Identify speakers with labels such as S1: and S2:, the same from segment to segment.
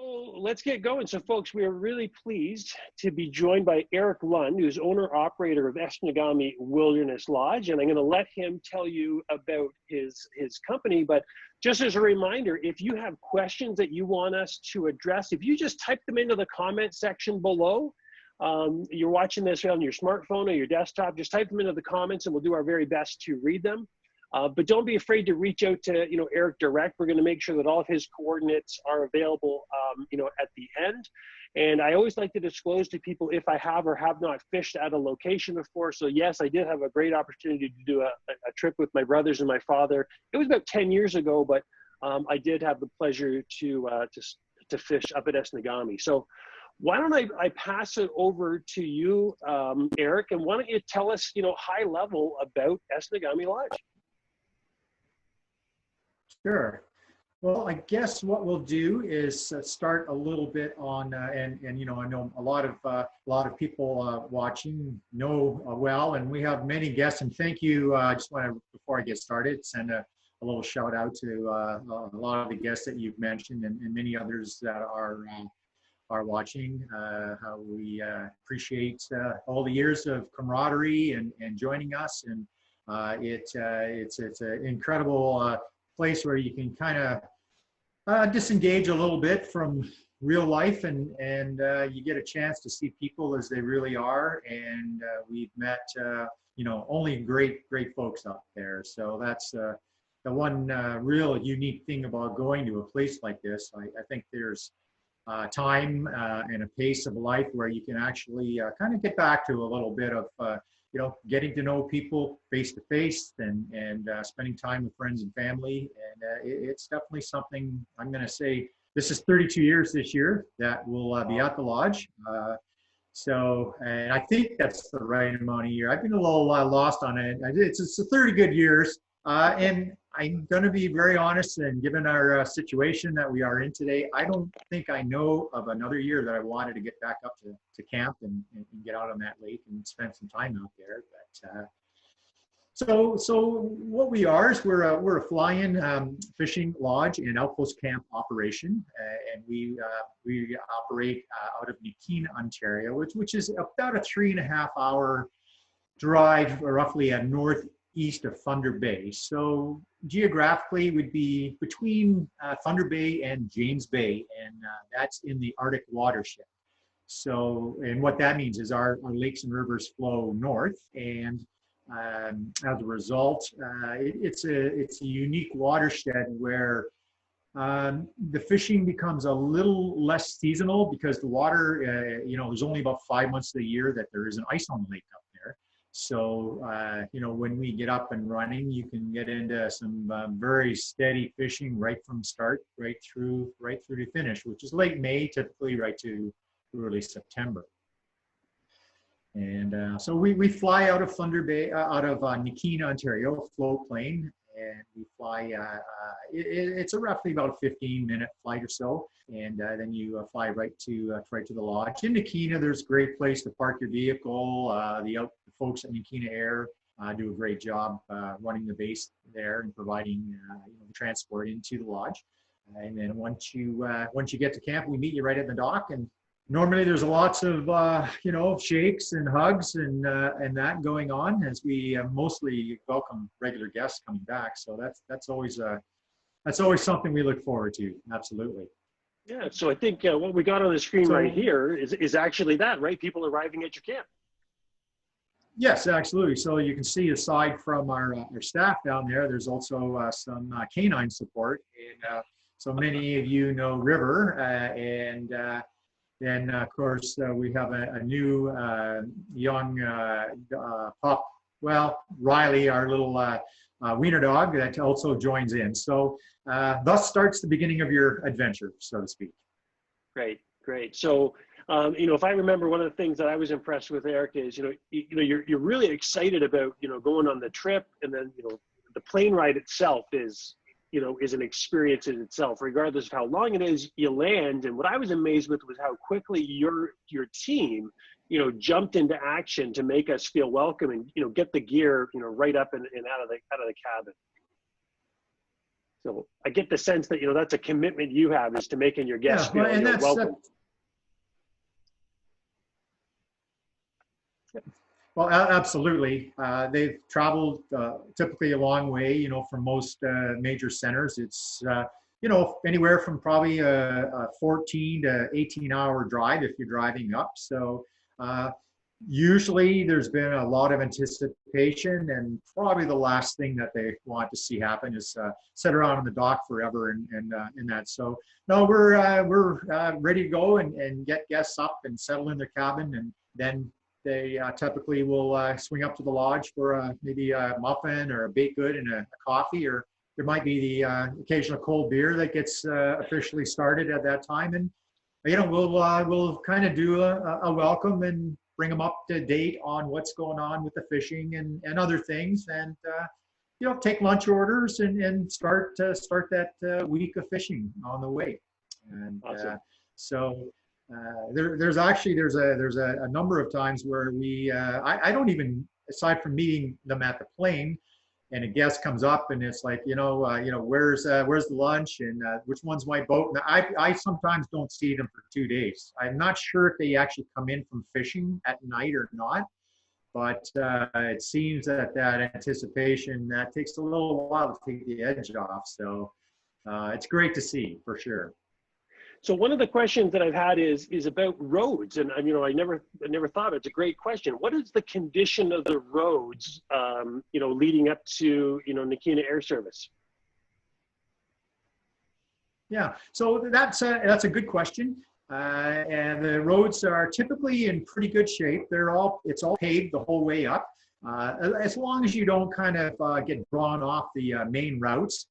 S1: So let's get going. So folks, we are really pleased to be joined by Eric Lund, who's owner-operator of Esnagami Wildereness Lodge. And I'm going to let him tell you about his company. But just as a reminder, if you have questions that you want us to address, if you just type them into the comment section below, you're watching this on your smartphone or your desktop, just type them into the comments and we'll do our very best to read them. But don't be afraid to reach out to, Eric direct. We're going to make sure that all of his coordinates are available, at the end. And I always like to disclose to people if I have or have not fished at a location before. So yes, I did have a great opportunity to do a trip with my brothers and my father. It was about 10 years ago, but I did have the pleasure to fish up at Esnagami. So why don't I pass it over to you, Eric, and why don't you tell us, high level about Esnagami Lodge?
S2: Sure. Well, I guess what we'll do is start a little bit on, and I know a lot of people watching know well, and we have many guests. And thank you. I just want to, before I get started, send a little shout out to a lot of the guests that you've mentioned, and many others that are watching. How we appreciate all the years of camaraderie and joining us, and it's an incredible place where you can kind of disengage a little bit from real life, and you get a chance to see people as they really are. And we've met only great folks up there. So that's the one real unique thing about going to a place like this. I think there's time and a pace of life where you can actually kind of get back to a little bit of getting to know people face to face, and spending time with friends and family. And it's definitely something. I'm going to say this is 32 years this year that we'll be at the lodge. And I think that's the right amount of year. I've been a little lost on it. It's 30 good years. And I'm going to be very honest, and given our situation that we are in today, I don't think I know of another year that I wanted to get back up to camp and get out on that lake and spend some time out there. But so what we are is we're a fly-in fishing lodge and outpost camp operation, and we operate out of Nikina, Ontario, which is about a 3.5-hour drive, roughly at northeast of Thunder Bay. So geographically we'd be between Thunder Bay and James Bay, and that's in the Arctic watershed. So, and what that means is our lakes and rivers flow north, and as a result, it's a unique watershed where the fishing becomes a little less seasonal, because the water, there's only about 5 months of the year that there is an ice on the lake up there. So, when we get up and running, you can get into some very steady fishing right from start, right through to finish, which is late May, typically right to early September. And so we fly out of Thunder Bay, out of Nikina, Ontario, float plane, and we fly. It's a roughly about a 15-minute flight or so, and then you fly right to the lodge. In Nikina, there's a great place to park your vehicle. The folks at Nikina Air do a great job running the base there and providing the transport into the lodge. And then once you get to camp, we meet you right at the dock, and normally there's lots of shakes and hugs and that going on, as we mostly welcome regular guests coming back. So that's always something we look forward to. Absolutely.
S1: Yeah. So I think what we got on the screen right here is actually that, right? People arriving at your camp.
S2: Yes, absolutely. So you can see, aside from our staff down there, there's also some canine support. And so many of you know River, and then of course we have a new young pup. Well, Riley, our little wiener dog, that also joins in. So thus starts the beginning of your adventure, so to speak.
S1: Great. So, if I remember, one of the things that I was impressed with, Eric, is, you're really excited about, going on the trip, and then, the plane ride itself is an experience in itself, regardless of how long it is. You land, and what I was amazed with was how quickly your team, jumped into action to make us feel welcome, and, get the gear, right up and out of the cabin. So I get the sense that, that's a commitment you have, is to making your guests
S2: Yeah,
S1: feel
S2: and that's
S1: welcome.
S2: Well, absolutely. They've traveled typically a long way, from most major centers. It's, anywhere from probably a 14 to 18-hour drive if you're driving up. So usually there's been a lot of anticipation, and probably the last thing that they want to see happen is sit around on the dock forever and that. So no, we're ready to go and get guests up and settle in their cabin, and then they typically will swing up to the lodge for maybe a muffin or a baked good and a coffee, or there might be the occasional cold beer that gets officially started at that time. And we'll kind of do a welcome and bring them up to date on what's going on with the fishing and other things, and take lunch orders and start that week of fishing on the way. And
S1: awesome.
S2: So. There's a number of times where I don't even, aside from meeting them at the plane, and a guest comes up and it's like, where's the lunch, and which one's my boat? And I sometimes don't see them for 2 days. I'm not sure if they actually come in from fishing at night or not, but it seems that anticipation that takes a little while to take the edge off. So it's great to see, for sure.
S1: So one of the questions that I've had is about roads, and I never thought, it's a great question. What is the condition of the roads, leading up to Nakina Air Service?
S2: Yeah, so that's a good question, and the roads are typically in pretty good shape. It's all paved the whole way up, as long as you don't kind of get drawn off the main routes.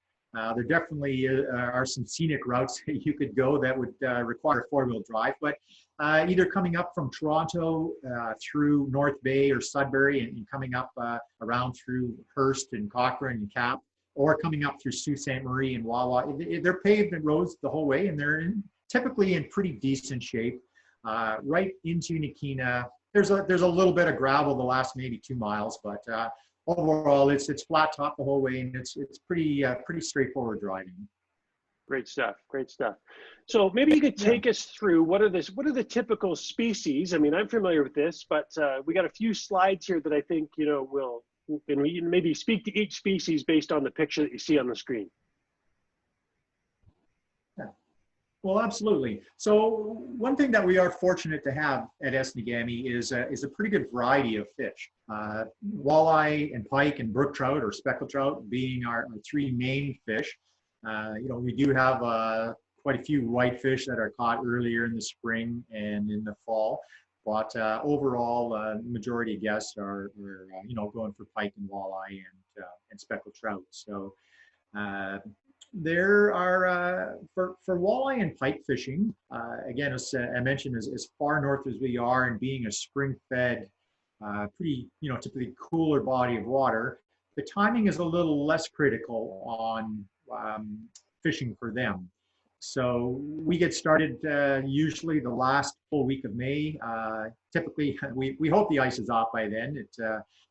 S2: There definitely are some scenic routes that you could go that would require four-wheel drive, but either coming up from Toronto through North Bay or Sudbury and coming up around through Hearst and Cochrane and Cap, or coming up through Sault Ste. Marie and Walleye, they're paved roads the whole way, and they're typically in pretty decent shape. Right into Nakina, there's a little bit of gravel the last maybe 2 miles, but overall, it's flat top the whole way, and it's pretty straightforward driving.
S1: Great stuff. Great stuff. So maybe you could take us through what are the typical species. I mean, I'm familiar with this, but we got a few slides here that I think will maybe speak to each species based on the picture that you see on the screen.
S2: Well, absolutely. So one thing that we are fortunate to have at Esnagami is a pretty good variety of fish. Walleye and pike and brook trout or speckled trout being our three main fish. We do have quite a few whitefish that are caught earlier in the spring and in the fall. But overall, majority of guests are going for pike and walleye and speckled trout. So there are for walleye and pike fishing, again, as I mentioned, as far north as we are, and being a spring-fed, pretty typically cooler body of water, the timing is a little less critical on fishing for them. So we get started usually the last full week of May. Typically, we hope the ice is off by then. It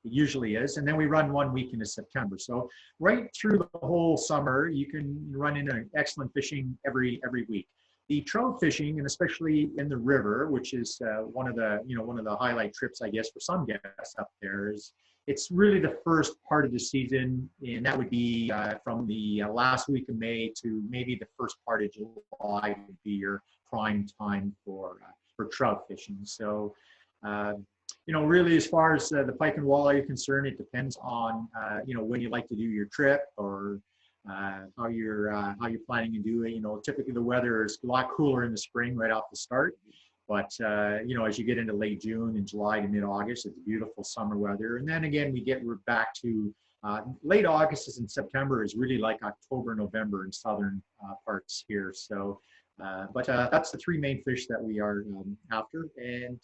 S2: usually is. And then we run 1 week into September. So right through the whole summer, you can run into excellent fishing every week. The trout fishing, and especially in the river, which is one of the highlight trips, I guess, for some guests up there, is it's really the first part of the season, and that would be from the last week of May to maybe the first part of July would be your prime time for trout fishing. So, really, as far as the pike and walleye are concerned, it depends on when you like to do your trip, or how you're planning to do it. Typically the weather is a lot cooler in the spring right off the start. But, as you get into late June and July to mid-August, it's beautiful summer weather. And then again, we're back to late August and September is really like October, November in southern parts here. So, but that's the three main fish that we are after. And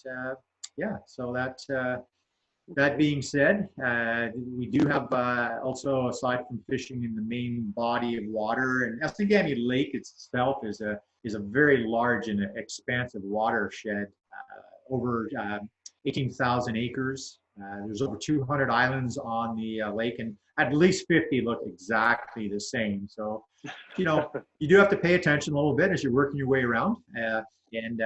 S2: so that being said, we do have also, aside from fishing in the main body of water, and Esnagami Lake itself is a very large and expansive watershed, over 18,000 acres. There's over 200 islands on the lake, and at least 50 look exactly the same. So you do have to pay attention a little bit as you're working your way around. And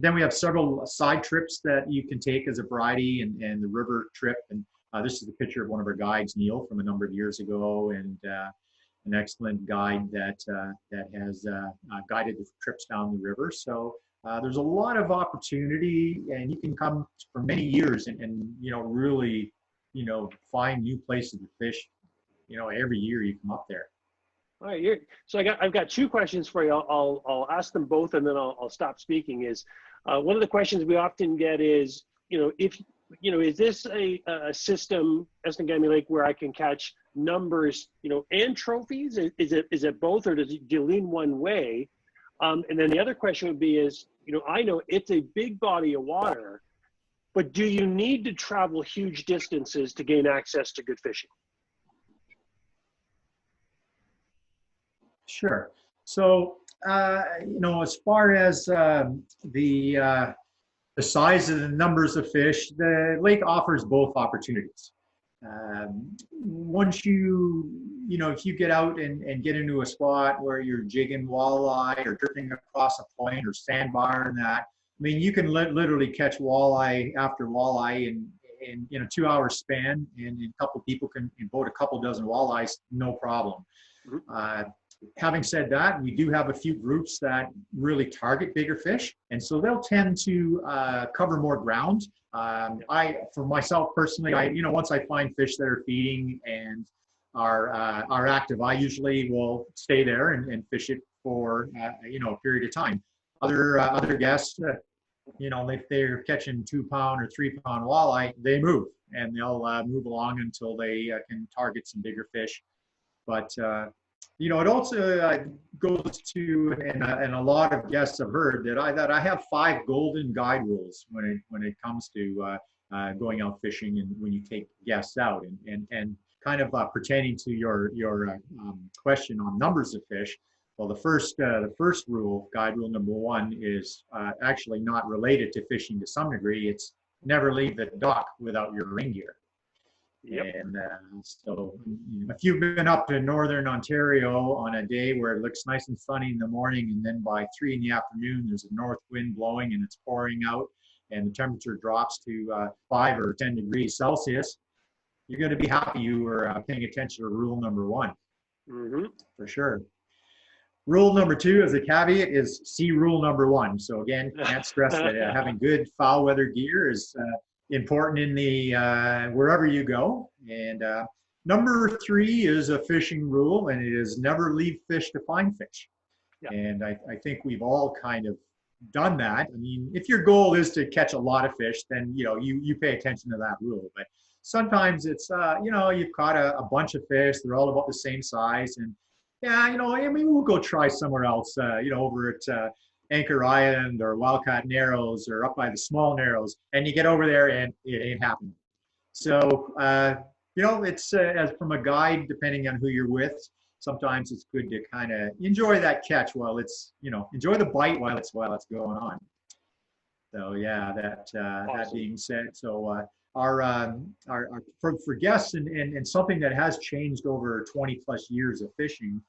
S2: then we have several side trips that you can take as a variety, and the river trip. And this is a picture of one of our guides, Neil, from a number of years ago, and an excellent guide that has guided the trips down the river. So there's a lot of opportunity, and you can come for many years and really, find new places to fish. Every year you come up there.
S1: All right, so I've got two questions for you. I'll ask them both, and then I'll stop speaking. Is one of the questions we often get is, is this a system, Esnagami Lake, where I can catch numbers, and trophies? Is it both, or do you lean one way? And then the other question would be is, I know it's a big body of water, but do you need to travel huge distances to gain access to good fishing?
S2: Sure. So, as far as the size of the numbers of fish, the lake offers both opportunities. Once if you get out and get into a spot where you're jigging walleye or drifting across a point or sandbar and that, you can literally catch walleye after walleye in a 2-hour span, and a couple people can boat a couple dozen walleyes, no problem. Having said that, we do have a few groups that really target bigger fish, and so they'll tend to cover more ground. For myself personally, once I find fish that are feeding and are active, I usually will stay there and fish it for a period of time. Other guests, if they're catching 2-pound or 3-pound walleye, they move, and they'll move along until they can target some bigger fish. But it also goes to, and a lot of guests have heard that I have 5 golden guide rules when it comes to going out fishing and when you take guests out, and kind of pertaining to your question on numbers of fish. Well, the first rule, guide rule number 1, is actually not related to fishing to some degree. It's never leave the dock without your rain gear. Yep. And so if you've been up in northern Ontario on a day where it looks nice and sunny in the morning, and then by 3 in the afternoon there's a north wind blowing and it's pouring out and the temperature drops to 5 or 10 degrees Celsius, you're going to be happy you were paying attention to rule number 1. For sure. Rule number 2, as a caveat, is see rule number 1. So again, can't stress that having good foul weather gear is important in the wherever you go. And number 3 is a fishing rule, and it is never leave fish to find fish. Yeah. And I think we've all kind of done that. If your goal is to catch a lot of fish, then you pay attention to that rule. But sometimes it's you've caught a bunch of fish, they're all about the same size, and we'll go try somewhere else, over at Anchor Island or Wildcat Narrows or up by the Small Narrows, and you get over there and it ain't happening. So, it's as from a guide, depending on who you're with, sometimes it's good to kind of enjoy that catch while it's, enjoy the bite while it's going on. So yeah, awesome. That being said, so our for guests and something that has changed over 20 plus years of fishing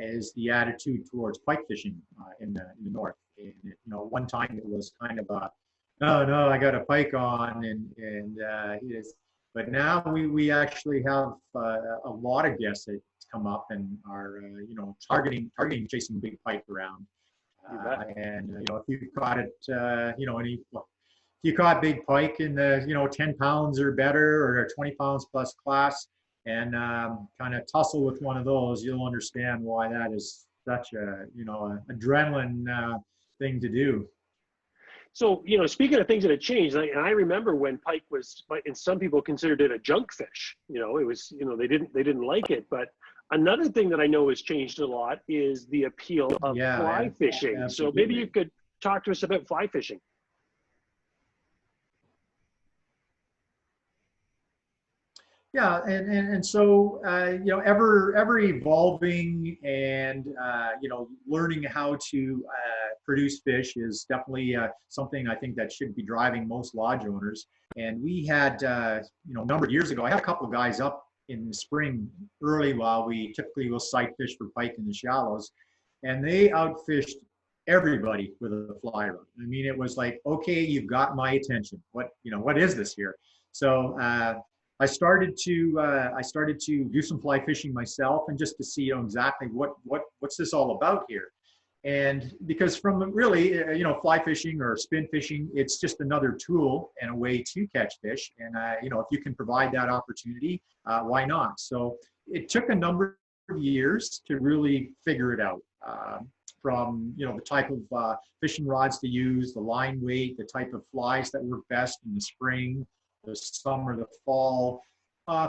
S2: is the attitude towards pike fishing in the north. And, one time it was kind of no, I got a pike on, and but now we actually have a lot of guests that come up and are targeting chasing big pike around. And if you caught it, if you caught big pike in the 10 pounds or better, or 20 pounds plus class, and kind of tussle with one of those, you'll understand why that is such a adrenaline thing to do.
S1: So speaking of things that have changed, and I remember when pike was, and some people considered it a junk fish. It was they didn't like it. But another thing that I know has changed a lot is the appeal of fly fishing. Absolutely. So maybe you could talk to us about fly fishing.
S2: Yeah, and so ever evolving, and learning how to produce fish is definitely something I think that should be driving most lodge owners. And we had a number of years ago, I had a couple of guys up in the spring early while we typically will sight fish for pike in the shallows, and they outfished everybody with a fly rod. I mean, it was like, okay, you've got my attention. What is this here? So I started to do some fly fishing myself, and just to see exactly what's this all about here. And because from really, fly fishing or spin fishing, it's just another tool and a way to catch fish. And if you can provide that opportunity, why not? So it took a number of years to really figure it out. From the type of fishing rods to use, the line weight, the type of flies that work best in the spring, the summer, the fall,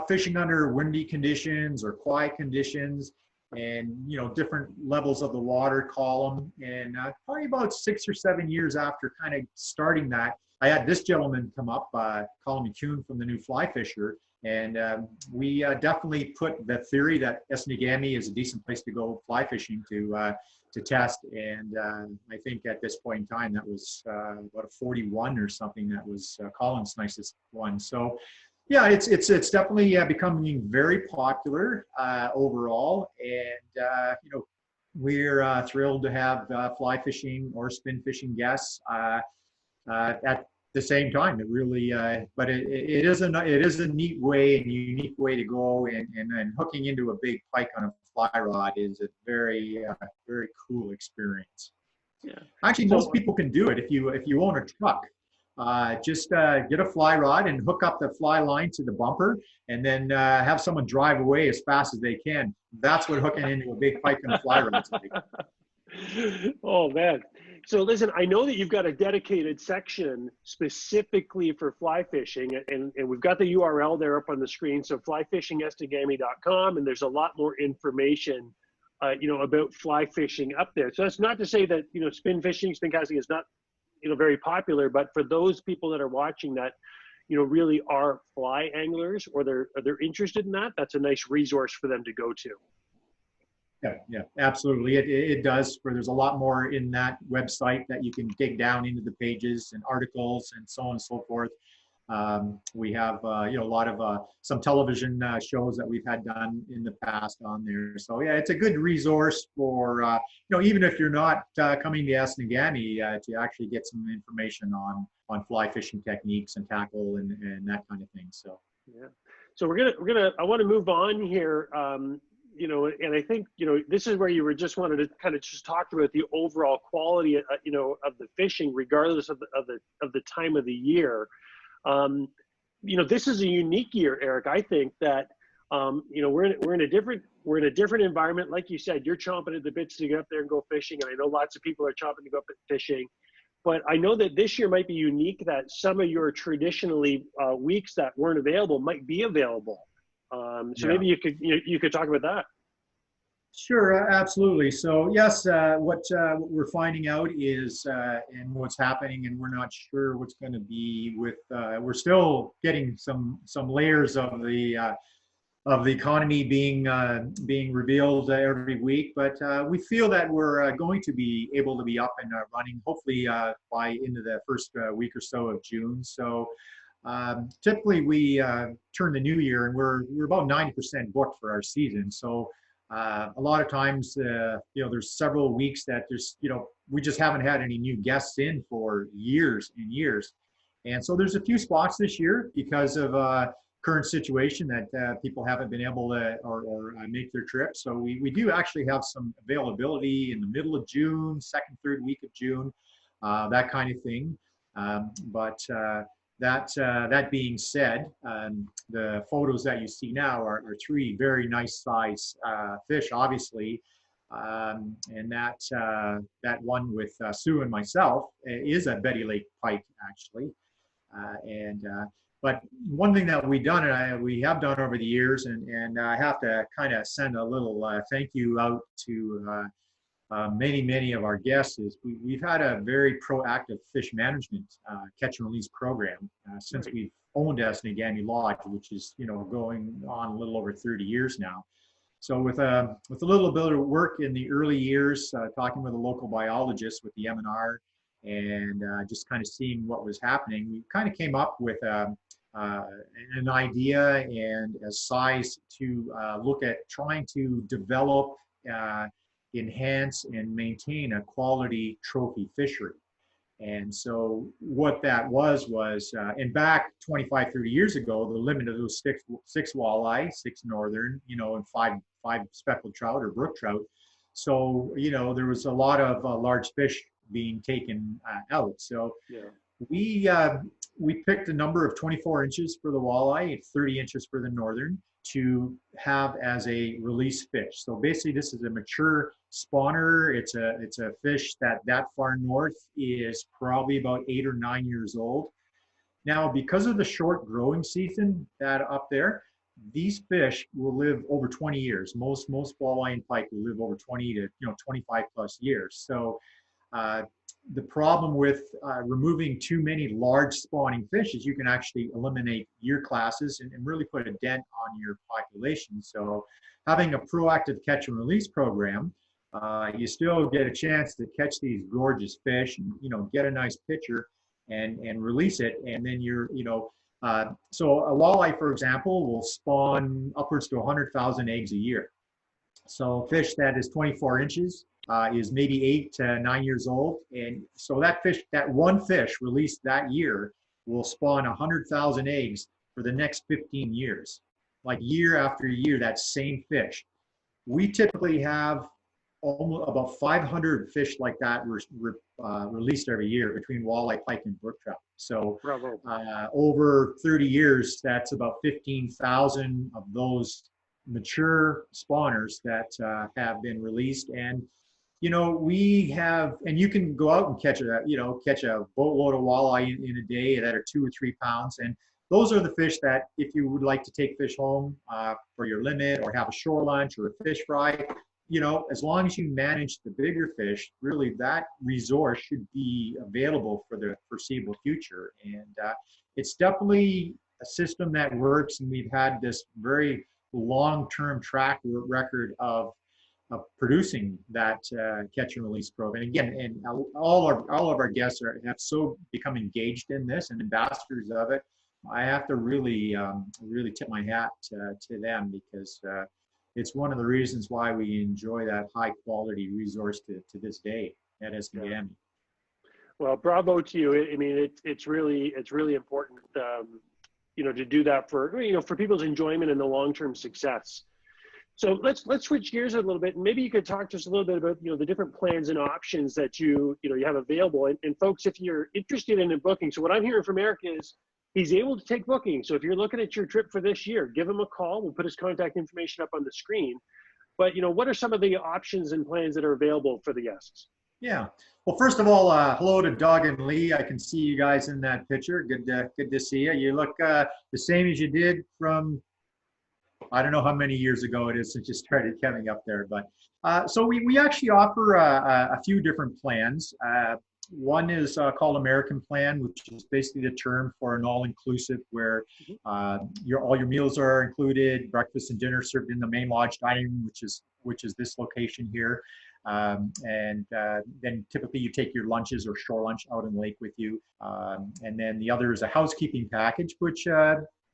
S2: fishing under windy conditions or quiet conditions, and different levels of the water column. And probably about 6 or 7 years after kind of starting that, I had this gentleman come up, Colin McCune from the New Fly Fisher, and we definitely put the theory that Esnagami is a decent place to go fly fishing to test. And I think at this point in time, that was about a 41 or something. That was Colin's nicest one. So yeah, it's definitely becoming very popular overall. And we're thrilled to have fly fishing or spin fishing guests at the same time. It really, but it is a neat way and unique way to go, and hooking into a big pike on a fly rod is a very very cool experience.
S1: Yeah.
S2: Actually, most people can do it if you own a truck. Just get a fly rod and hook up the fly line to the bumper, and then have someone drive away as fast as they can. That's what hooking into a big pike on a fly rod is like.
S1: Oh man. So listen, I know that you've got a dedicated section specifically for fly fishing, and we've got the URL there up on the screen. So flyfishingesnagami.com, and there's a lot more information, about fly fishing up there. So that's not to say that, spin fishing, spin casting is not, very popular, but for those people that are watching that, really are fly anglers, or they're interested in that, that's a nice resource for them to go to.
S2: Yeah, absolutely. It does. There's a lot more in that website that you can dig down into the pages and articles and so on and so forth. We have a lot of some television shows that we've had done in the past on there. So yeah, it's a good resource for even if you're not coming to Esnagami, to actually get some information on fly fishing techniques and tackle and that kind of thing. So
S1: yeah. So I want to move on here. And I think, this is where you were just wanted to kind of just talk about the overall quality, of the fishing, regardless of the time of the year. This is a unique year, Eric. I think that, we're in a different environment. Like you said, you're chomping at the bits to get up there and go fishing. And I know lots of people are chomping to go up fishing, but I know that this year might be unique, that some of your traditionally weeks that weren't available might be available. So yeah. Maybe you could talk about that.
S2: Sure, absolutely. So yes, what we're finding out is, and what's happening, and we're not sure what's going to be with. We're still getting some layers of the economy being revealed every week, but we feel that we're going to be able to be up and running, hopefully by into the first week or so of June. So. Typically we turn the new year and we're about 90% booked for our season. So a lot of times, there's several weeks that we just haven't had any new guests in for years and years. And so there's a few spots this year because of current situation that people haven't been able to or make their trip. So we do actually have some availability in the middle of June, second, third week of June, that kind of thing. That being said, the photos that you see now are three very nice size fish, obviously, and that one with Sue and myself is a Betty Lake pike, actually. But one thing that we have done over the years, and I have to kind of send a little thank you out to many of our guests, is we've had a very proactive fish management catch and release program since we've owned Esnagami Lodge, which is going on a little over 30 years now. So with a little bit of work in the early years, talking with a local biologist with the M&R, and just kind of seeing what was happening, we kind of came up with uh, an idea and a size to look at trying to develop, enhance, and maintain a quality trophy fishery. And so what that was, and back 25, 30 years ago, the limit of those six walleye, six northern, and five speckled trout or brook trout. So, there was a lot of large fish being taken out. So
S1: Yeah.
S2: we picked a number of 24 inches for the walleye and 30 inches for the northern to have as a release fish. So basically this is a mature spawner. It's a fish that far north is probably about 8 or 9 years old. Now, because of the short growing season that up there, these fish will live over 20 years. Most walleye and pike will live over 20 to 25 plus years. So the problem with removing too many large spawning fish is you can actually eliminate year classes and really put a dent on your population. So having a proactive catch and release program, you still get a chance to catch these gorgeous fish and get a nice picture and release it. And then so a walleye, for example, will spawn upwards to 100,000 eggs a year. So fish that is 24 inches is maybe 8 to 9 years old. And so that one fish released that year will spawn 100,000 eggs for the next 15 years. Like year after year, that same fish. We typically have almost about 500 fish like that released every year between walleye, pike, and brook trout. So over 30 years, that's about 15,000 of those mature spawners that have been released. And we have, and you can go out and catch a boatload of walleye in a day that are 2 or 3 pounds. And those are the fish that, if you would like to take fish home for your limit or have a shore lunch or a fish fry, as long as you manage the bigger fish, really that resource should be available for the foreseeable future. And it's definitely a system that works. And we've had this very long-term track record of producing that catch and release program. And again, and all of our guests have so become engaged in this and ambassadors of it. I have to really tip my hat to them, because it's one of the reasons why we enjoy that high quality resource to this day at Esnagami.
S1: Yeah. Well, bravo to you. I mean, it's really important, to do that for people's enjoyment and the long-term success. So let's switch gears a little bit, and maybe you could talk to us a little bit about the different plans and options that you have available. And folks, if you're interested in a booking, so what I'm hearing from Eric is he's able to take bookings. So if you're looking at your trip for this year, give him a call. We'll put his contact information up on the screen. But what are some of the options and plans that are available for the guests?
S2: Yeah. Well, first of all, hello to Doug and Lee. I can see you guys in that picture. Good to see you. You look the same as you did from, I don't know how many years ago it is since you started coming up there. But so we actually offer a few different plans. One is called American Plan, which is basically the term for an all-inclusive, where all your meals are included, breakfast and dinner served in the main lodge dining room, which is this location here. And then typically you take your lunches or shore lunch out in the lake with you. And then the other is a housekeeping package, which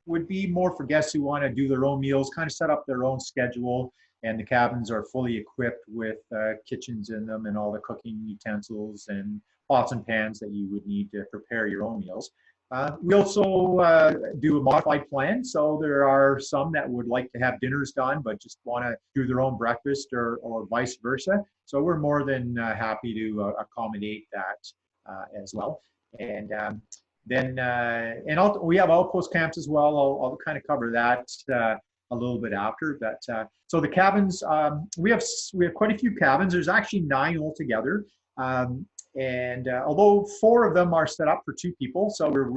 S2: would be more for guests who want to do their own meals, kind of set up their own schedule. And the cabins are fully equipped with kitchens in them and all the cooking utensils and pots and pans that you would need to prepare your own meals. We also do a modified plan. So there are some that would like to have dinners done, but just want to do their own breakfast or vice versa. So we're more than happy to accommodate that as well. And then we have outpost camps as well. I'll kind of cover that a little bit after. But so the cabins, we have quite a few cabins. There's actually 9 altogether. And although 4 of them are set up for 2 people, so we're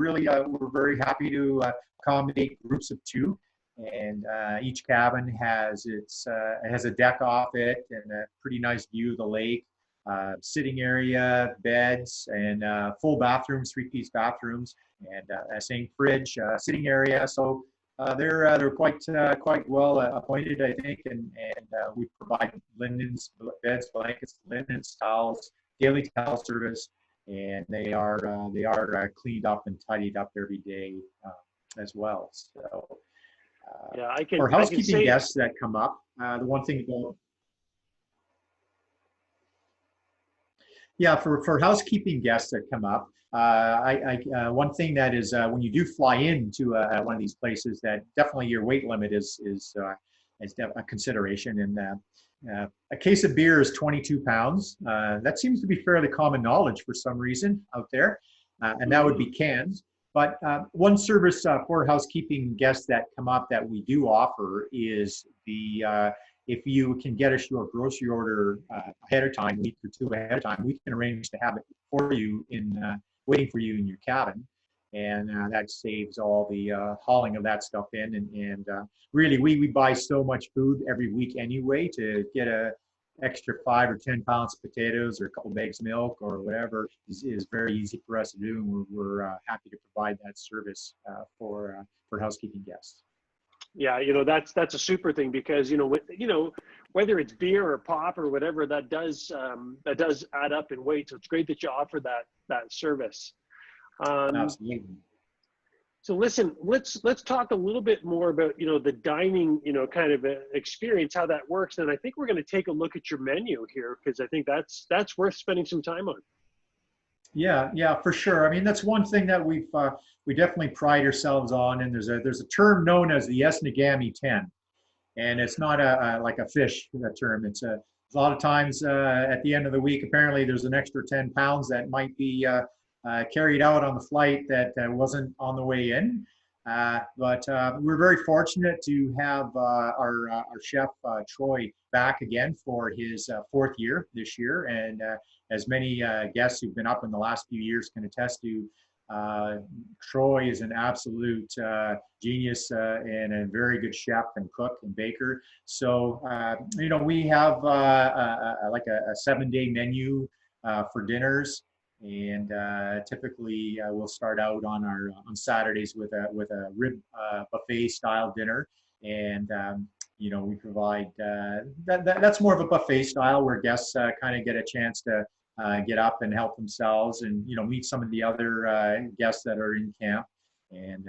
S2: very happy to accommodate groups of 2. And each cabin has a deck off it and a pretty nice view of the lake, sitting area, beds, and full bathrooms, 3-piece bathrooms, and a same fridge, sitting area. So they're quite well appointed, I think, and we provide linens, beds, blankets, linens, towels, daily towel service, and they are cleaned up and tidied up every day as well. So
S1: Yeah,
S2: for
S1: I can
S2: housekeeping
S1: say.
S2: guests that come up, the one thing about yeah, for housekeeping guests that come up, one thing that is when you do fly into one of these places, that definitely your weight limit is a consideration. And a case of beer is 22 pounds. That seems to be fairly common knowledge for some reason out there, and that would be cans. But one service for housekeeping guests that come up that we do offer is if you can get us your grocery order ahead of time, a week or two ahead of time, we can arrange to have it for you waiting for you in your cabin. And that saves all the hauling of that stuff in. And really, we buy so much food every week anyway, to get a extra 5 or 10 pounds of potatoes or a couple bags of milk or whatever is very easy for us to do. And we're happy to provide that service for housekeeping guests.
S1: Yeah, that's a super thing, because whether it's beer or pop or whatever, that does add up in weight. So it's great that you offer that service.
S2: Absolutely.
S1: So listen, let's talk a little bit more about the dining kind of experience, how that works. And I think we're going to take a look at your menu here, because I think that's worth spending some time on.
S2: Yeah, for sure. I mean, that's one thing that we definitely pride ourselves on. And there's a term known as the Esnagami 10, and it's not like a fish term. It's a lot of times at the end of the week, apparently there's an extra 10 pounds that might be carried out on the flight that wasn't on the way in. But we're very fortunate to have our chef Troy back again for his 4th year this year, and as many guests who've been up in the last few years can attest to, Troy is an absolute genius and a very good chef and cook and baker. So we have like a 7-day menu for dinners. And typically we'll start out on Saturdays with a rib buffet style dinner, and we provide that's more of a buffet style where guests kind of get a chance to get up and help themselves, and meet some of the other guests that are in camp. And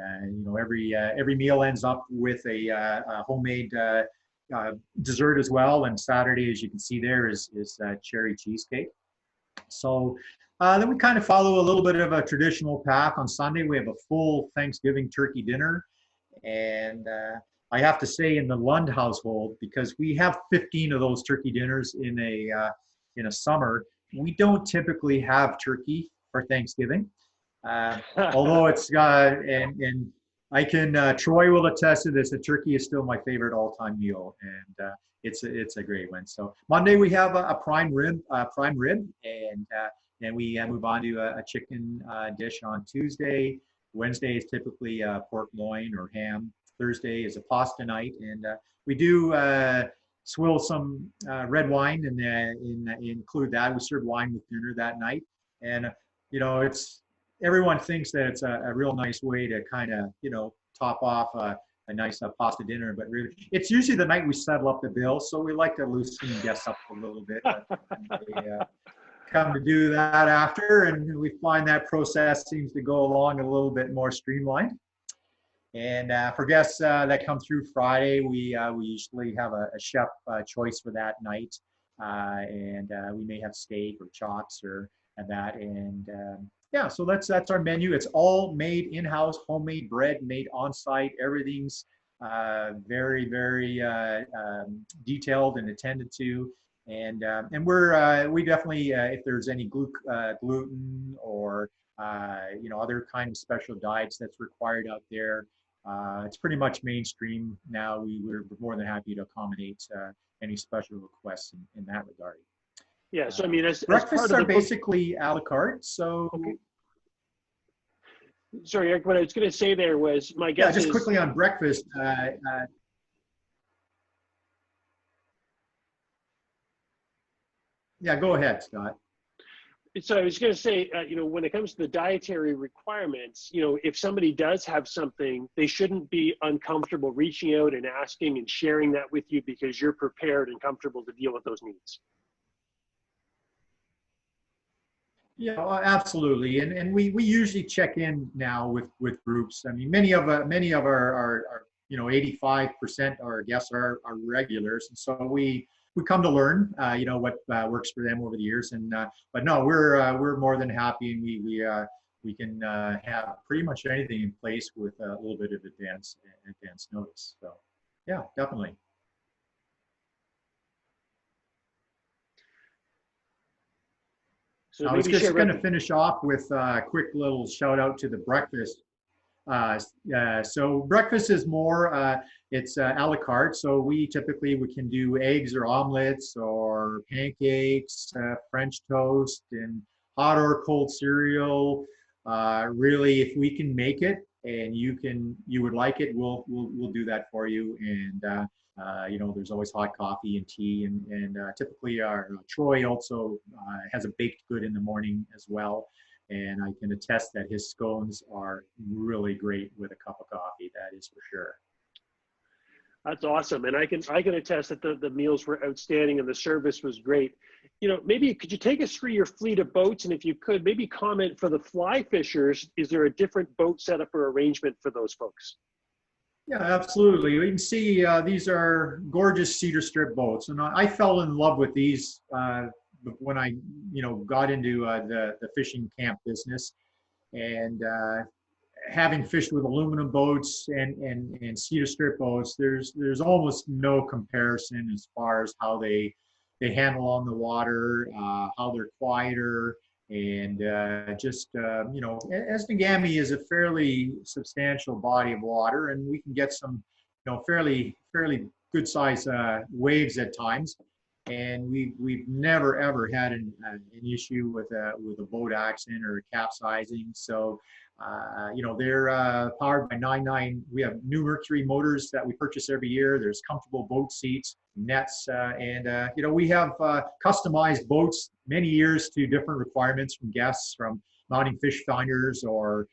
S2: every meal ends up with a homemade dessert as well. And Saturday, as you can see there, is cherry cheesecake. So then we kind of follow a little bit of a traditional path. On Sunday, we have a full Thanksgiving turkey dinner. And I have to say, in the Lund household, because we have 15 of those turkey dinners in a summer, we don't typically have turkey for Thanksgiving. Although it's and I can Troy will attest to this, the turkey is still my favorite all-time meal, and it's a great one. So Monday we have a prime rib, and then we move on to a chicken dish on Tuesday. Wednesday is typically pork loin or ham. Thursday is a pasta night, and we do swill some red wine and include that. We serve wine with dinner that night, and everyone thinks that it's a real nice way to kind of top off a nice pasta dinner, but really, it's usually the night we settle up the bill, so we like to loosen guests up a little bit. They come to do that after, and we find that process seems to go along a little bit more streamlined. And for guests that come through Friday, we usually have a chef choice for that night, and we may have steak or chops or that. And yeah, so that's our menu. It's all made in-house, homemade bread, made on-site. Everything's very, very detailed and attended to. And we definitely, if there's any gluten or other kind of special diets that's required out there, it's pretty much mainstream now. We're more than happy to accommodate any special requests in that regard.
S1: Yeah, so I mean, as
S2: breakfasts
S1: part of
S2: are basically a la carte. So,
S1: okay. Sorry, Eric. What I was going to say there was my guess.
S2: Yeah, just quickly on breakfast. Yeah, go ahead, Scott.
S1: So I was going to say, when it comes to the dietary requirements, if somebody does have something, they shouldn't be uncomfortable reaching out and asking and sharing that with you, because you're prepared and comfortable to deal with those needs.
S2: Yeah, well, absolutely. And we usually check in now with groups. I mean, many of our 85% of our guests are regulars. And so we come to learn, what works for them over the years. And but no, we're more than happy, and we can have pretty much anything in place with a little bit of advance notice. So yeah, definitely.
S1: So
S2: I was
S1: maybe
S2: just
S1: share
S2: going
S1: with
S2: to finish off with a quick little shout out to the breakfast. So breakfast is more, it's a la carte. So we can do eggs or omelets or pancakes, French toast, and hot or cold cereal. Really, if we can make it and you would like it, we'll do that for you. And there's always hot coffee and tea, and typically our Troy also has a baked good in the morning as well. And I can attest that his scones are really great with a cup of coffee. That is for sure.
S1: That's awesome, and I can attest that the meals were outstanding and the service was great. Maybe could you take us through your fleet of boats, and if you could, maybe comment for the fly fishers. Is there a different boat setup or arrangement for those folks?
S2: Yeah, absolutely. You can see these are gorgeous cedar strip boats, and I fell in love with these when I got into the fishing camp business, and having fished with aluminum boats and cedar strip boats, there's almost no comparison as far as how they handle on the water, how they're quieter, and Esnagami is a fairly substantial body of water, and we can get some fairly good size waves at times. And we've never ever had an issue with a boat accident or a capsizing. So they're powered by 99. We have new Mercury motors that we purchase every year. There's comfortable boat seats, nets, and we have customized boats many years to different requirements from guests, from mounting fish finders or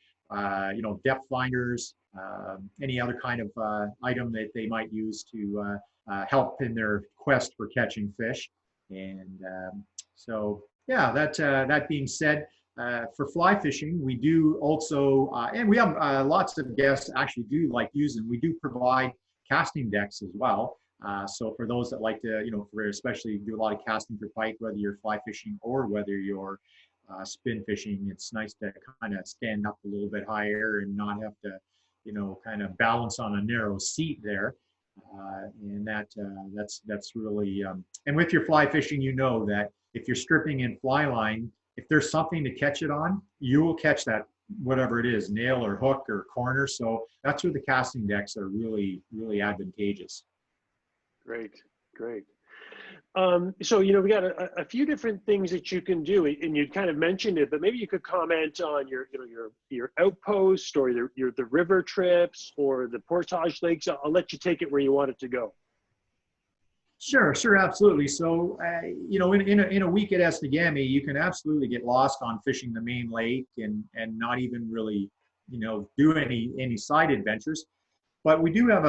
S2: depth finders, any other kind of item that they might use to help in their quest for catching fish. And so yeah, that being said, for fly fishing, we do also, and we have lots of guests actually do like using, we do provide casting decks as well. So for those that like to, especially do a lot of casting for pike, whether you're fly fishing or whether you're spin fishing, it's nice to kind of stand up a little bit higher and not have to, kind of balance on a narrow seat there. And that's really, and with your fly fishing, that if you're stripping in fly line, if there's something to catch it on, you will catch that, whatever it is, nail or hook or corner. So that's where the casting decks are really, really advantageous.
S1: Great. So, we got a few different things that you can do, and you kind of mentioned it, but maybe you could comment on your outpost or the river trips or the portage lakes. I'll let you take it where you want it to go.
S2: Sure, absolutely. So, in a week at Esnagami, you can absolutely get lost on fishing the main lake and not even really, do any side adventures. But we do have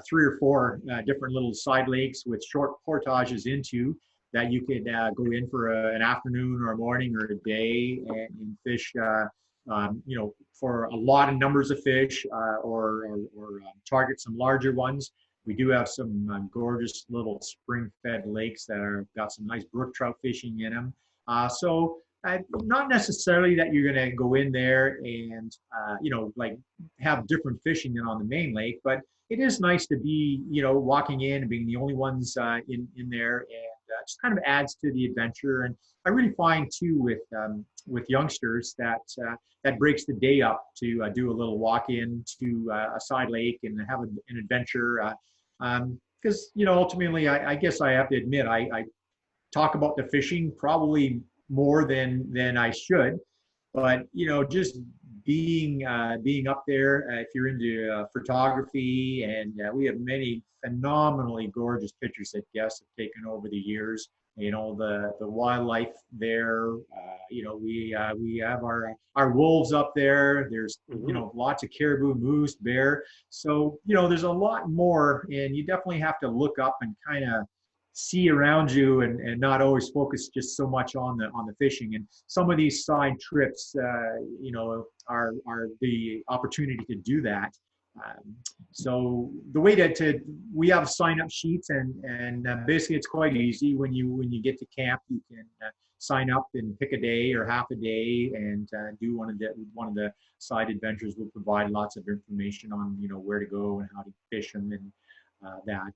S2: 3 or 4 different little side lakes with short portages into that you could go in for an afternoon or a morning or a day and fish, for a lot of numbers of fish or target some larger ones. We do have some gorgeous little spring-fed lakes that got some nice brook trout fishing in them. So not necessarily that you're going to go in there and, like have different fishing than on the main lake, but it is nice to be, walking in and being the only ones in there, and just kind of adds to the adventure. And I really find too with youngsters that breaks the day up to do a little walk in to a side lake and have an adventure. Because, ultimately, I guess I have to admit, I talk about the fishing probably more than I should, but just being up there, if you're into photography, and we have many phenomenally gorgeous pictures that guests have taken over the years. The wildlife there, we have our wolves up there. There's lots of caribou, moose, bear. So there's a lot more, and you definitely have to look up and kind of see around you and not always focus just so much on the fishing. And some of these side trips, are the opportunity to do that. So the way we have sign up sheets, and basically it's quite easy. When you get to camp, you can sign up and pick a day or half a day and do one of the side adventures. Will provide lots of information on where to go and how to fish them and that.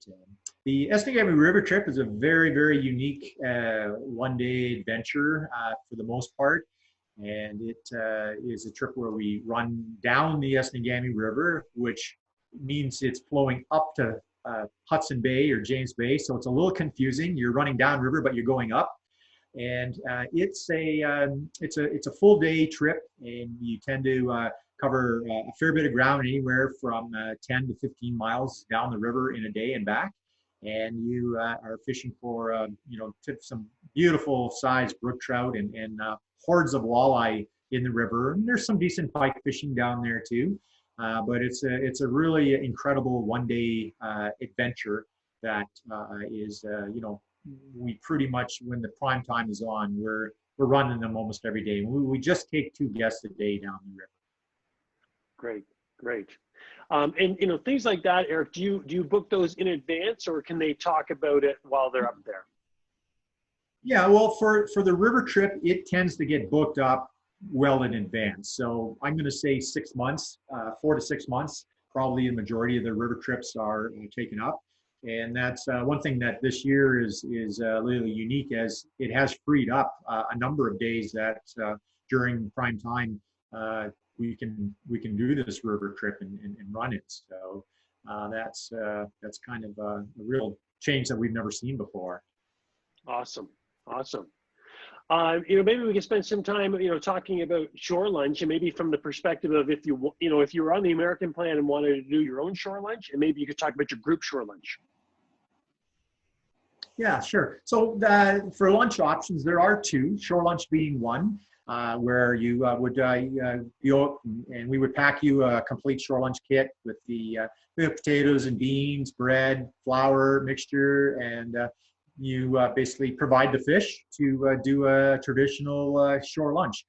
S2: The Esnagami River trip is a very, very unique one-day adventure for the most part. And it is a trip where we run down the Esnagami River, which means it's flowing up to Hudson Bay or James Bay. So it's a little confusing. You're running downriver, but you're going up. And it's a full day trip, and you tend to cover a fair bit of ground, anywhere from 10 to 15 miles down the river in a day and back. And you are fishing for some beautiful sized brook trout and hordes of walleye in the river. And there's some decent pike fishing down there too. But it's a really incredible one-day adventure that is we pretty much, when the prime time is on, we're running them almost every day. We just take 2 guests a day down the river.
S1: Great. And things like that, Eric, do you book those in advance, or can they talk about it while they're up there?
S2: Yeah, well, for the river trip, it tends to get booked up well in advance. So I'm going to say 6 months, 4 to 6 months. Probably the majority of the river trips are taken up. And that's one thing that this year is really unique, as it has freed up a number of days that during prime time we can do this river trip and run it. So that's kind of a real change that we've never seen before.
S1: Awesome. Maybe we can spend some time, talking about shore lunch, and maybe from the perspective of if you were on the American plan and wanted to do your own shore lunch, and maybe you could talk about your group shore lunch.
S2: Yeah, sure. So for lunch options, there are 2, shore lunch being one, where you would go, and we would pack you a complete shore lunch kit with the potatoes and beans, bread, flour mixture, and you basically provide the fish to do a traditional shore lunch.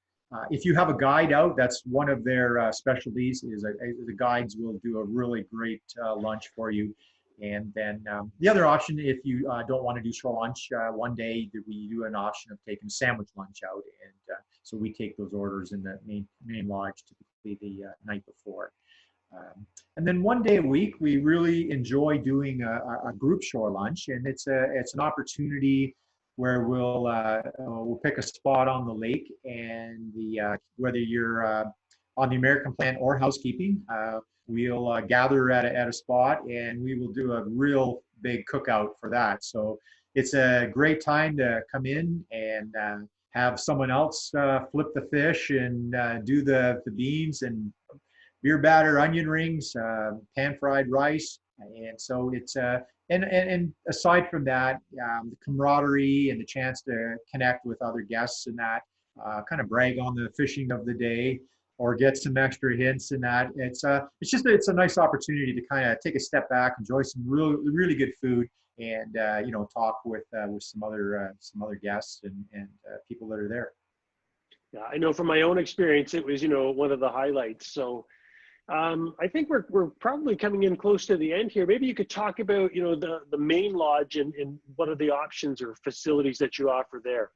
S2: If you have a guide out, that's one of their specialties. Is the guides will do a really great lunch for you. And then the other option, if you don't want to do shore lunch, one day we do an option of taking sandwich lunch out, and so we take those orders in the main lodge typically the night before. And then one day a week, we really enjoy doing a group shore lunch, and it's an opportunity where we'll pick a spot on the lake, and whether you're on the American plan or housekeeping, we'll gather at a spot, and we will do a real big cookout for that. So it's a great time to come in and have someone else flip the fish and do the beans and beer batter, onion rings, pan-fried rice. And so it's and aside from that, the camaraderie and the chance to connect with other guests and that, kind of brag on the fishing of the day or get some extra hints in that. It's a nice opportunity to kind of take a step back, enjoy some really good food, and talk with some other guests and people that are there.
S1: Yeah, I know from my own experience, it was one of the highlights. So I think we're probably coming in close to the end here. Maybe you could talk about the main lodge and what are the options or facilities that you offer there.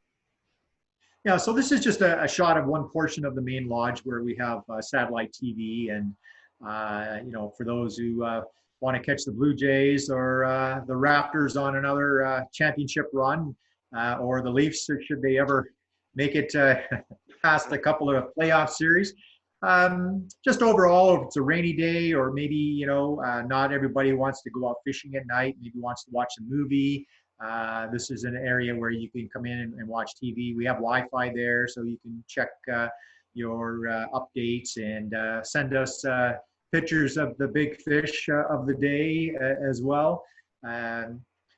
S2: Yeah, so this is just a shot of one portion of the main lodge where we have satellite TV, and for those who want to catch the Blue Jays or the Raptors on another championship run, or the Leafs, should they ever make it past a couple of playoff series. Just overall, if it's a rainy day, or maybe not everybody wants to go out fishing at night, maybe wants to watch a movie. This is an area where you can come in and watch TV. We have Wi-Fi there, so you can check your updates and send us pictures of the big fish of the day as well,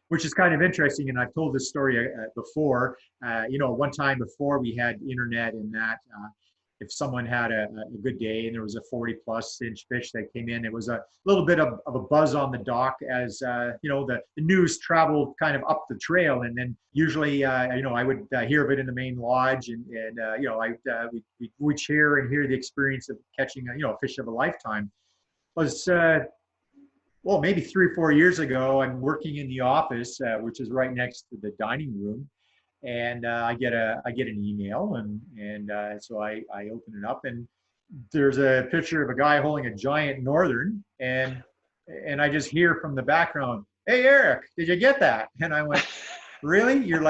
S2: which is kind of interesting. And I've told this story before. One time before we had internet and that, if someone had a good day and there was a 40+ inch fish that came in, it was a little bit of a buzz on the dock as the news traveled kind of up the trail, and then usually I would hear of it in the main lodge, and we'd cheer and hear the experience of catching a fish of a lifetime. Was well, maybe 3 or 4 years ago, I'm working in the office, which is right next to the dining room, and I get an email, and so I open it up, and there's a picture of a guy holding a giant northern, and I just hear from the background, "Hey Eric, did you get that?" And I went, "Really? You're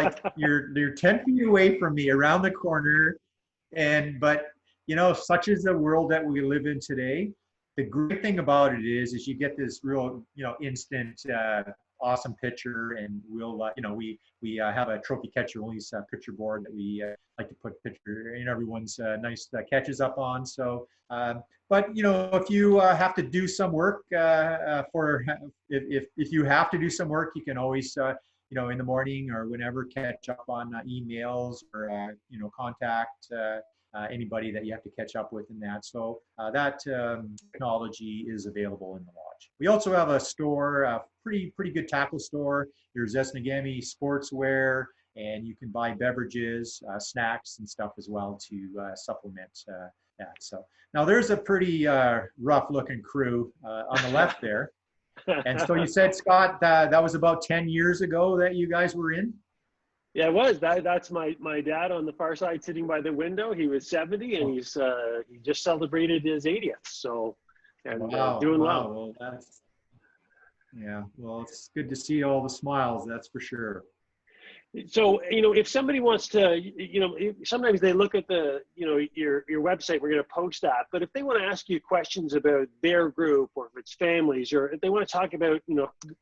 S2: 10 feet away from me, around the corner," but such is the world that we live in today. The great thing about it is you get this real, instant, awesome picture, and we have a trophy catcher release picture board that we like to put picture in everyone's nice catches up on. So, but if you have to do some work if you have to do some work, you can always in the morning or whenever catch up on emails or contact anybody that you have to catch up with in that. So that technology is available in the lodge. We also have a store, a pretty good tackle store. There's Esnagami sportswear, and you can buy beverages, snacks, and stuff as well to supplement that. So now there's a pretty rough-looking crew on the left there. And so you said, Scott, that was about 10 years ago that you guys were in?
S1: Yeah, it was. That's my dad on the far side sitting by the window. He was 70, and he just celebrated his 80th. So, and doing well.
S2: Well, it's good to see all the smiles, that's for sure.
S1: So, if somebody wants to, sometimes they look at the, your website, we're going to post that, but if they want to ask you questions about their group, or if it's families, or if they want to talk about,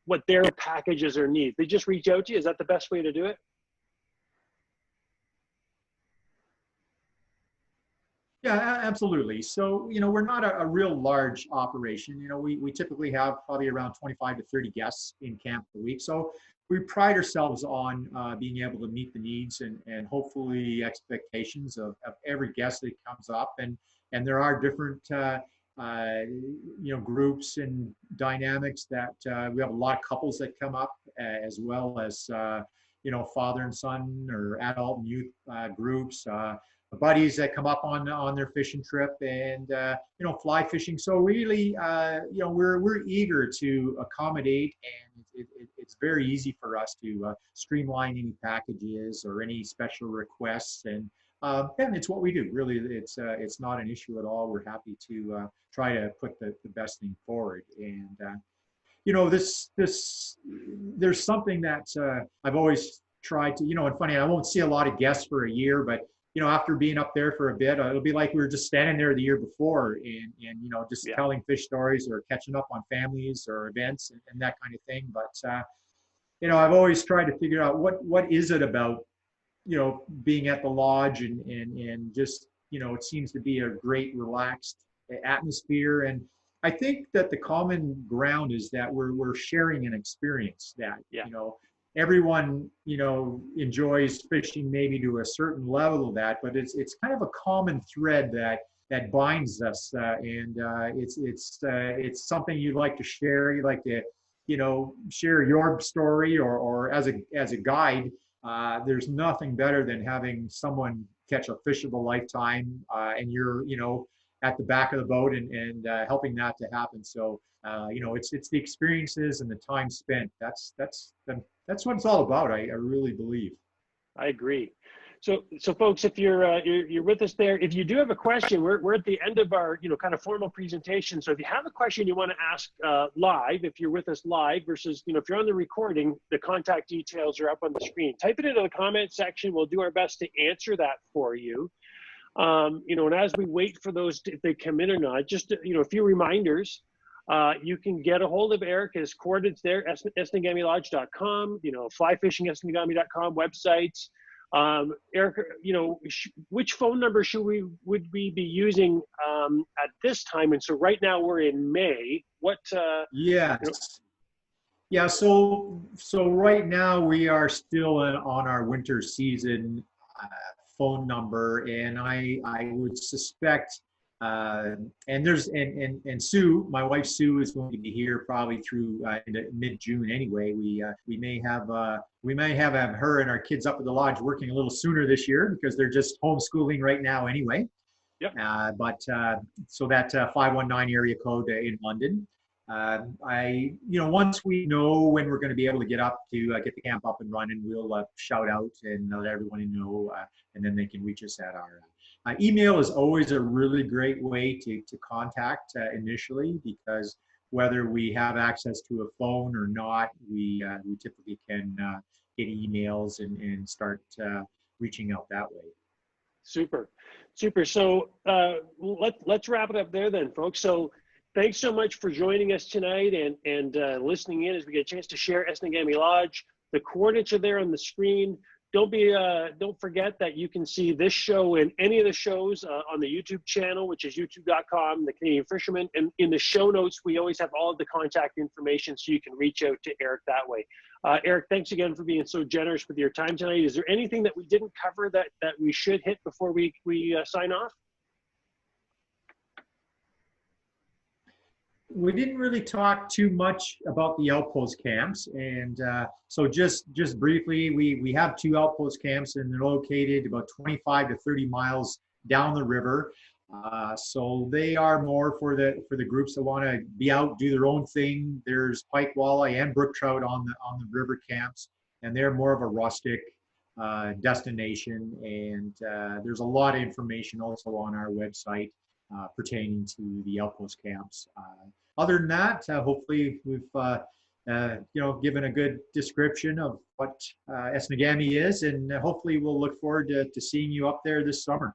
S1: what their packages or needs, they just reach out to you. Is that the best way to do it?
S2: Yeah, absolutely. So, we're not a real large operation. We typically have probably around 25 to 30 guests in camp a week. So we pride ourselves on being able to meet the needs and hopefully expectations of every guest that comes up. And there are different, groups and dynamics that we have a lot of couples that come up, as well as, father and son or adult and youth groups. Buddies that come up on their fishing trip, and fly fishing. So really, we're eager to accommodate, and it's very easy for us to streamline any packages or any special requests, and it's what we do. Really, it's not an issue at all. We're happy to try to put the best thing forward, and there's something that I've always tried to, and funny, I won't see a lot of guests for a year, but after being up there for a bit, it'll be like we were just standing there the year before, and just telling fish stories or catching up on families or events and that kind of thing. But I've always tried to figure out what is it about being at the lodge, and just it seems to be a great relaxed atmosphere. And I think that the common ground is that we're sharing an experience that everyone, enjoys fishing maybe to a certain level of that, but it's kind of a common thread that binds us, and it's something you'd like to share. You like to, share your story, or as a guide. There's nothing better than having someone catch a fish of a lifetime, and you're, at the back of the boat and helping that to happen. So, it's the experiences and the time spent. That's what it's all about. I really believe.
S1: I agree. So folks, if you're with us there, if you do have a question, we're at the end of our kind of formal presentation. So if you have a question you want to ask live, if you're with us live versus if you're on the recording, the contact details are up on the screen. Type it into the comment section. We'll do our best to answer that for you. And as we wait for those, if they come in or not, just a few reminders. You can get a hold of Eric. His coordinates there, esnagamilodge.com, flyfishingesnagami.com websites. Eric, which phone number would we be using at this time? And so right now we're in May. What?
S2: Yeah. So right now we are still on our winter season phone number, and I would suspect, and Sue, my wife Sue, is going to be here probably through into mid-June anyway. We may have her and our kids up at the lodge working a little sooner this year because they're just homeschooling right now anyway.
S1: Yep.
S2: So that 519 area code in London. Once we know when we're going to be able to get up to get the camp up and running, we'll shout out and let everyone know, and then they can reach us at our email is always a really great way to contact initially, because whether we have access to a phone or not, we typically can get emails and start reaching out that way.
S1: Super. So let's wrap it up there then, folks. So thanks so much for joining us tonight and listening in as we get a chance to share Esnagami Lodge. The coordinates are there on the screen. Don't forget that you can see this show and any of the shows on the YouTube channel, which is youtube.com, the Canadian Fisherman. And in the show notes, we always have all of the contact information so you can reach out to Eric that way. Eric, thanks again for being so generous with your time tonight. Is there anything that we didn't cover that we should hit before we sign off?
S2: We didn't really talk too much about the outpost camps, and so just briefly, we have 2 outpost camps, and they're located about 25 to 30 miles down the river. So they are more for the groups that want to be out, do their own thing. There's pike, walleye, and brook trout on the river camps, and they're more of a rustic destination. And there's a lot of information also on our website pertaining to the outpost camps. Other than that, hopefully we've given a good description of what Esnagami is, and hopefully we'll look forward to seeing you up there this summer.